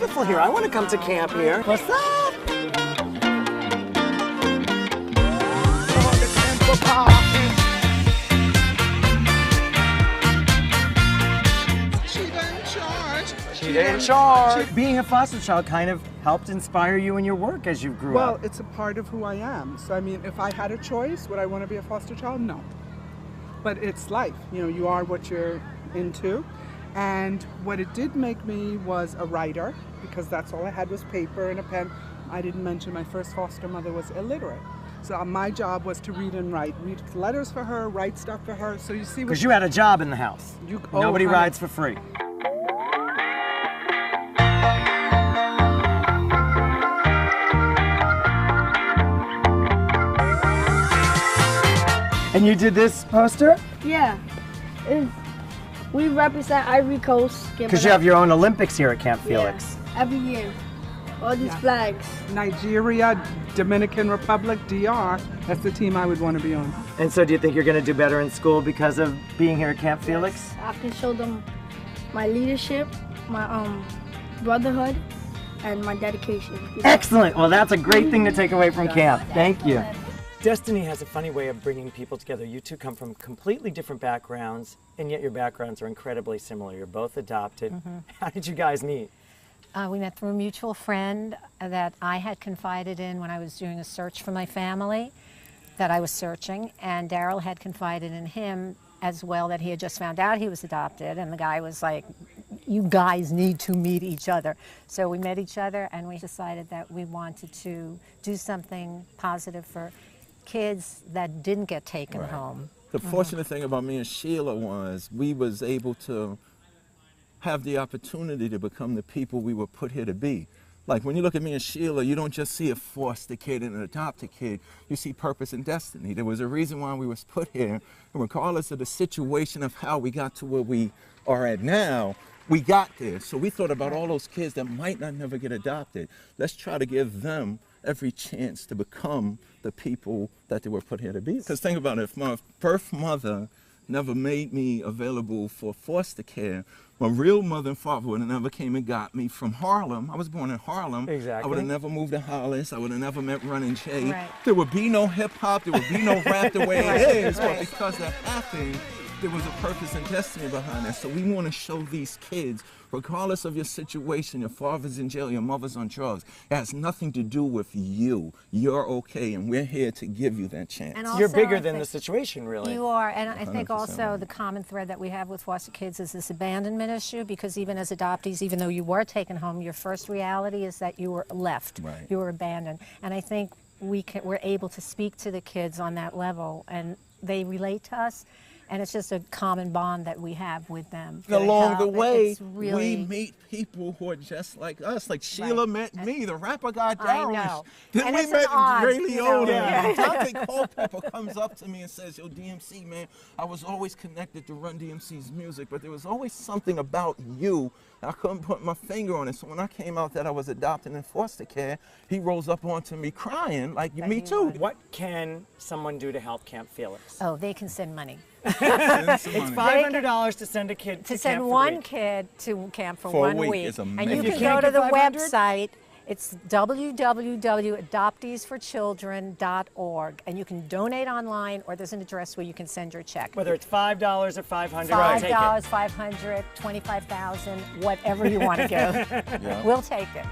beautiful here. I want to come to camp here. What's up? Sheila in charge. Being a foster child kind of helped inspire you in your work as you grew up. Well, it's a part of who I am. So, I mean, if I had a choice, would I want to be a foster child? No. But it's life. You know, you are what you're into. And what it did make me was a writer, because that's all I had was paper and a pen. I didn't mention my first foster mother was illiterate. So my job was to read and write. Read letters for her, write stuff for her. So you see, because you had a job in the house. Nobody rides for free. And you did this poster? Yeah. We represent Ivory Coast. Because you have your own Olympics here at Camp Felix. Yeah, every year. All these flags. Nigeria, Dominican Republic, DR. That's the team I would want to be on. And so do you think you're going to do better in school because of being here at Camp Felix? I can show them my leadership, my brotherhood, and my dedication. Excellent. Well, that's a great thing to take away from camp. Thank you. Destiny has a funny way of bringing people together. You two come from completely different backgrounds, and yet your backgrounds are incredibly similar. You're both adopted. How did you guys meet? We met through a mutual friend that I had confided in when I was doing a search for my family, that I was searching, and Daryl had confided in him as well that he had just found out he was adopted, and the guy was like, you guys need to meet each other. So we met each other, and we decided that we wanted to do something positive for kids that didn't get taken home. The fortunate thing about me and Sheila was we was able to have the opportunity to become the people we were put here to be. Like when you look at me and Sheila, you don't just see a foster kid and an adopted kid, you see purpose and destiny. There was a reason why we was put here, and regardless of the situation of how we got to where we are at now, we got there. So we thought about all those kids that might not never get adopted. Let's try to give them every chance to become the people that they were put here to be. Because think about it, if my birth mother never made me available for foster care, my real mother and father would have never came and got me from Harlem. I was born in Harlem. Exactly. I would have never moved to Hollis. I would have never met Running Jay. There would be no hip hop. There would be no rap the way it is. But because that happened, there was a purpose and destiny behind that. So we want to show these kids, regardless of your situation, your father's in jail, your mother's on drugs, it has nothing to do with you. You're okay, and we're here to give you that chance. And also, you're bigger than the situation, really. You are, and I think also the common thread that we have with foster kids is this abandonment issue, because even as adoptees, even though you were taken home, your first reality is that you were left, you were abandoned. And I think we're able to speak to the kids on that level, and they relate to us. And it's just a common bond that we have with them. Along the way, we meet people who are just like us. Like Sheila met me, the rapper guy Daryl. Then we met Ray Liotta. Dante Culpepper comes up to me and says, yo, DMC, man, I was always connected to Run DMC's music, but there was always something about you. I couldn't put my finger on it. So when I came out that I was adopted in foster care, he rose up onto me crying, like, me too. What can someone do to help Camp Felix? Oh, they can send money. It's $500 to send a kid to send camp one kid to camp for 1 week. It's and you amazing. can go to the website. It's www.adopteesforchildren.org, and you can donate online, or there's an address where you can send your check. Whether it's $5 or $500, $5, $500, $25,000, whatever you want to give. We'll take it.